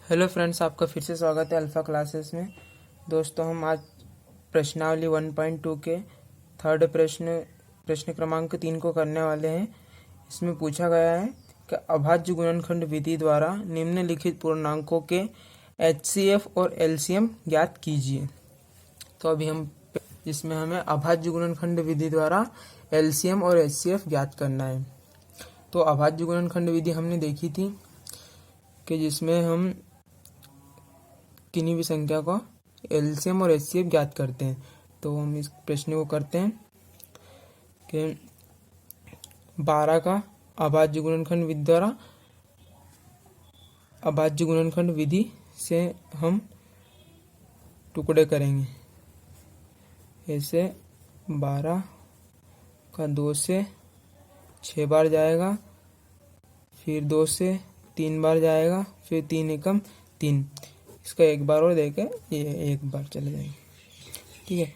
Hello friends, आपका फिर से स्वागत है अल्फ़ा क्लासेस में। दोस्तों, हम आज प्रश्नावली 1.2 के थर्ड प्रश्न क्रमांक 3 को करने वाले हैं। इसमें पूछा गया है कि अभाज्य गुणनखंड विधि द्वारा निम्नलिखित पूर्णांकों के HCF और LCM ज्ञात कीजिए। तो अभी इसमें हमें अभाज्य गुणनखंड विधि द्वारा LCM और HCF ज्ञात करना है। तो अभाज्य गुणनखंड विधि हमने देखी थी कि जिसमें हम किन्हीं भी संख्या का एलसीएम और एचसीएफ ज्ञात करते हैं। तो हम इस प्रश्न को करते हैं कि 12 का अभाज्य गुणनखंड विधि द्वारा अभाज्य गुणनखंड विधि से हम टुकड़े करेंगे। ऐसे 12 का 2 से 6 बार जाएगा, फिर 2 से 3 बार जाएगा, फिर 3 एकम 3, इसका एक बार और देके ये एक बार चले जाएंगे। ठीक है,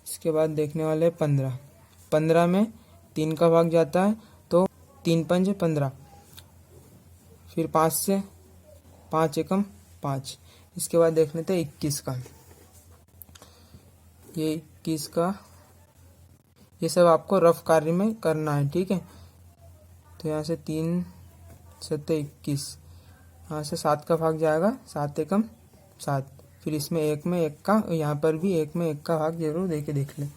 इसके बाद देखने वाले 15 में 3 का भाग जाता है तो 3 पंज 15, फिर 5 से 5 एकम 5। इसके बाद देख लेते हैं 21 का। ये 21 का, ये सब आपको रफ कार्य में करना है। ठीक है, तो यहाँ से 3 7 21, यहाँ से 7 का भाग जाएगा, 7 एकम 7, फिर इसमें एक में एक का, यहाँ पर भी एक में एक का भाग जरूर देके देख लें।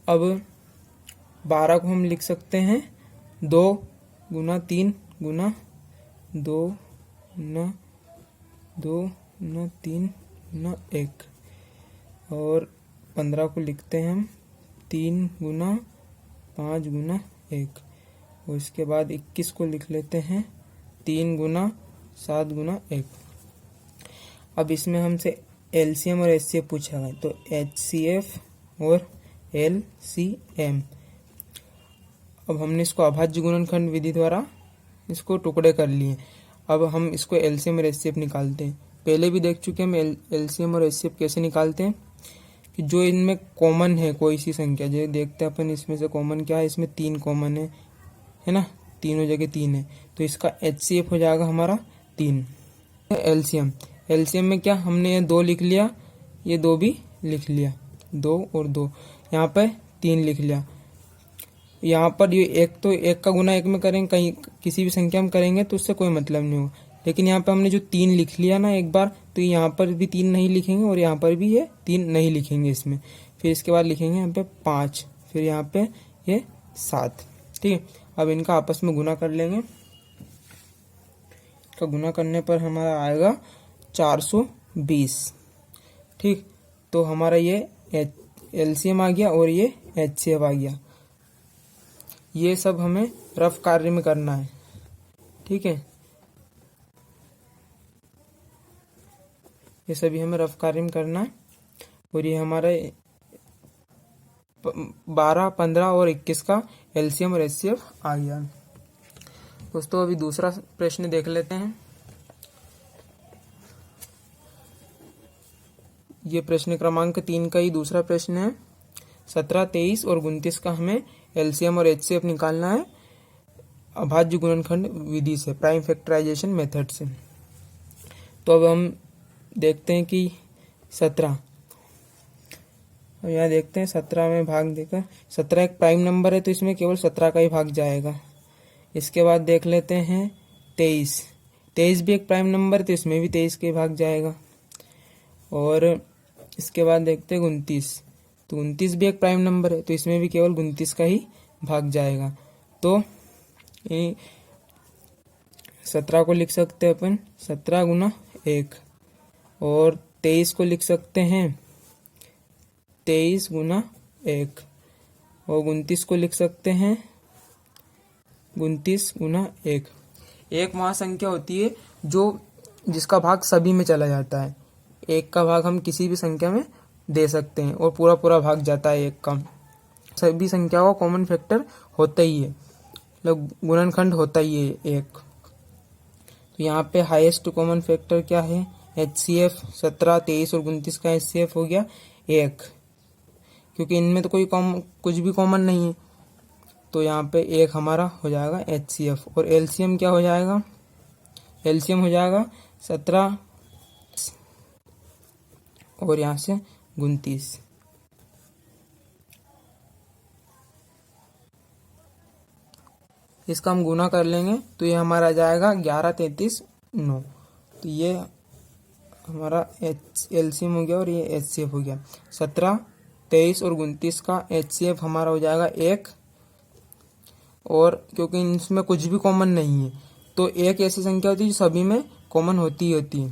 अब 12 को हम लिख सकते हैं 2 गुना 3 गुना 2 गुना 2 गुना 3 गुना 1, और 15 को लिखते हैं हम 3 गुना 5 गुना 1, और इसके बाद 21 को लिख लेते हैं 3 गुना 7 गुना 1। अब इसमें हमसे एलसीएम और एचसीएफ पूछा है, तो एचसीएफ और एलसीएम। अब हमने इसको अभाज्य गुणनखंड विधि द्वारा इसको टुकड़े कर लिए। अब हम इसको एलसीएम और एचसीएफ निकालते हैं। पहले भी देख चुके हैं हम एलसीएम और एचसीएफ कैसे निकालते हैं, कि जो इनमें कॉमन है कोई सी संख्या, जो देखते हैं अपन इसमें से कॉमन क्या है, इसमें 3 कॉमन है ना, तीनों जगह 3 है, तो इसका एचसीएफ हो जाएगा हमारा 3। एलसीएम में क्या, हमने ये 2 लिख लिया, ये 2 भी लिख लिया, 2 और 2, यहाँ पर 3 लिख लिया। यहाँ पर ये एक, तो एक का गुना एक में करेंगे, कहीं किसी भी संख्या में करेंगे तो उससे कोई मतलब नहीं होगा। लेकिन यहाँ पे हमने जो 3 लिख लिया ना एक बार, तो यहाँ पर भी 3 नहीं लिखेंगे और यहाँ पर भी ये 3 नहीं लिखेंगे इसमें। फिर इसके बाद लिखेंगे यहाँ पे 5, फिर यहाँ पे ये 7। ठीक है, अब इनका आपस में गुना कर लेंगे। का गुना करने पर हमारा आएगा 420। ठीक, तो हमारा ये एलसीएम आ गया और ये एचसीएफ आ गया। ये सब हमें रफ कार्य में करना है। ठीक है, ये सभी हमें रफ कार्य में करना है। और ये हमारा 12, 15 और 21 का एलसीएम और एचसीएफ आ गया। दोस्तों, अभी दूसरा प्रश्न देख लेते हैं। ये प्रश्न क्रमांक 3 का ही दूसरा प्रश्न है। 17, 23 और 29 का हमें एलसीएम और एचसीएफ निकालना है अभाज्य गुणनखंड विधि से, प्राइम फैक्टराइजेशन मेथड से। तो अब हम देखते हैं कि 17, अब यहाँ देखते हैं 17 में भाग देकर, 17 एक प्राइम नंबर है तो इसमें केवल 17 का ही भाग जाएगा। इसके बाद देख लेते हैं 23 भी एक प्राइम नंबर है तो इसमें भी 23 के भाग जाएगा। और इसके बाद देखते हैं 29, तो 29 भी एक प्राइम नंबर है तो इसमें भी केवल 29 का ही भाग जाएगा। तो 17 को लिख सकते हैं अपन 17 गुना 1, और 23 को लिख सकते हैं 23 गुना 1, और 29 को लिख सकते हैं 29 गुना 1। एक महासंख्या होती है जिसका भाग सभी में चला जाता है। एक का भाग हम किसी भी संख्या में दे सकते हैं और पूरा पूरा भाग जाता है एक का। सभी संख्याओं का कॉमन फैक्टर होता ही है, मतलब गुणनखंड होता ही है एक। तो यहाँ पे हाईएस्ट कॉमन फैक्टर क्या है, एचसीएफ। 17, 23 और 29 का एचसीएफ हो गया 1, क्योंकि इनमें तो कुछ भी कॉमन नहीं है। तो यहाँ पे 1 हमारा हो जाएगा एचसीएफ। और एलसीएम क्या हो जाएगा, एलसीएम हो जाएगा 17 और यहाँ से 29। इसका हम गुना कर लेंगे तो ये हमारा आ जाएगा 11, 33, 9। तो ये हमारा एलसीएम हो गया और ये एचसीएफ हो गया। 17, 23 और 29 का एचसीएफ हमारा हो जाएगा 1। और क्योंकि इसमें कुछ भी कॉमन नहीं है तो एक ऐसी संख्या होती है जो सभी में कॉमन होती है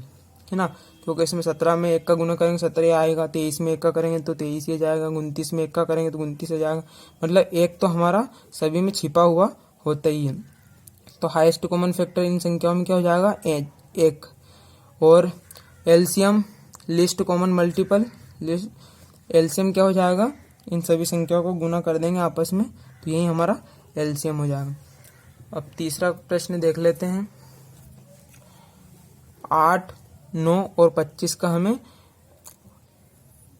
ना। क्योंकि इसमें 17 में 1 का गुना करेंगे 17 आएगा, 23 में 1 का करेंगे तो 23 ही जाएगा, 29 में 1 का करेंगे तो 29 हो जाएगा। मतलब एक तो हमारा सभी में छिपा हुआ होता ही है। तो हाईएस्ट कॉमन फैक्टर इन संख्याओं में क्या हो जाएगा? 1। और LCM list common multiple LCM क्या हो जाएगा? इन सभी संख्याओं को गुना कर देंगे आपस में तो यही हमारा एलसीएम हो जाएगा। अब तीसरा प्रश्न देख लेते हैं। 8, 9 और 25 का हमें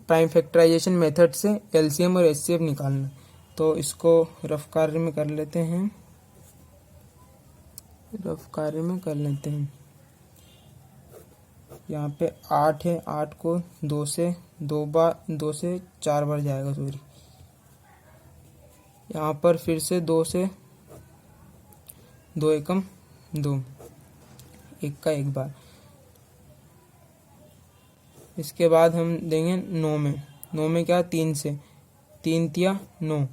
प्राइम फैक्टराइजेशन मेथड से एलसीएम और एचसीएफ निकालना है। तो इसको रफ कार्य में कर लेते हैं। यहाँ पे 8 है, 8 को 2 से 4 बार जाएगा, सॉरी। यहाँ पर फिर से 2 से 2 एकम 2, 1 का 1 बार। इसके बाद हम देंगे 9 में। 9 में क्या? 3 से 3 तिया 9,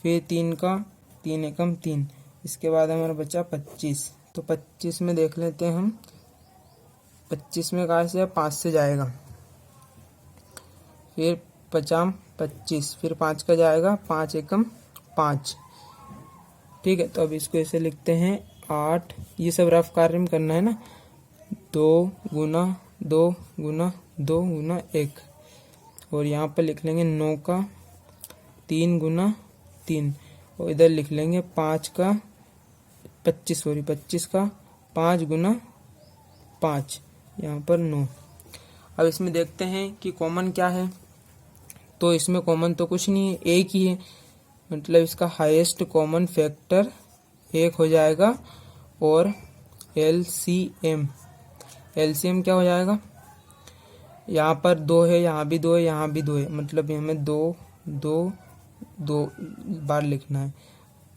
फिर 3 का 3 एकम 3। इसके बाद हमारा बचा 25। तो 25 में देख लेते हैं हम। 25 में कहाँ से? 5 से जाएगा, फिर 50, 25, फिर 5 का जाएगा 5 एकम 5। ठीक है, तो अब इसको ऐसे लिखते हैं 8। ये सब रफ कार्य में करना है ना। 2 गुना 2 गुना 2 गुना 1। और यहाँ पर लिख लेंगे 9 का 3 गुना 3। और इधर लिख लेंगे 5 का 25 का 5 गुना 5। यहाँ पर 9। अब इसमें देखते हैं कि कॉमन क्या है। तो इसमें कॉमन तो कुछ नहीं है, एक ही है। मतलब इसका हाईएस्ट कॉमन फैक्टर 1 हो जाएगा। और एलसीएम क्या हो जाएगा? यहाँ पर 2 है, यहाँ भी 2 है, यहाँ भी 2 है। मतलब हमें 2 बार लिखना है।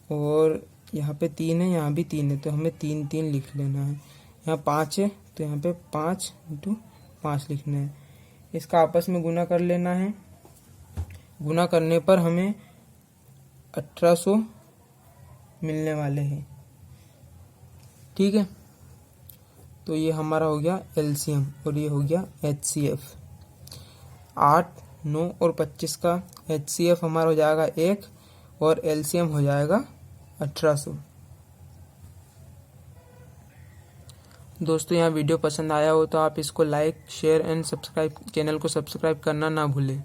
और यहाँ पे 3 है, यहाँ भी 3 है, तो हमें 3 3 लिख लेना है। यहाँ 5 है तो यहाँ पे 5 × 5 लिखना है। इसका आपस में गुना कर लेना है। गुना करने पर हमें 1800 मिलने वाले हैं। ठीक है, तो ये हमारा हो गया एलसीएम और ये हो गया एचसीएफ। 8, 9 और 25 का एचसीएफ हमारा हो जाएगा 1 और एलसीएम हो जाएगा 1800। दोस्तों, यहाँ वीडियो पसंद आया हो तो आप इसको like, share and subscribe, channel को सब्सक्राइब करना ना भूलें।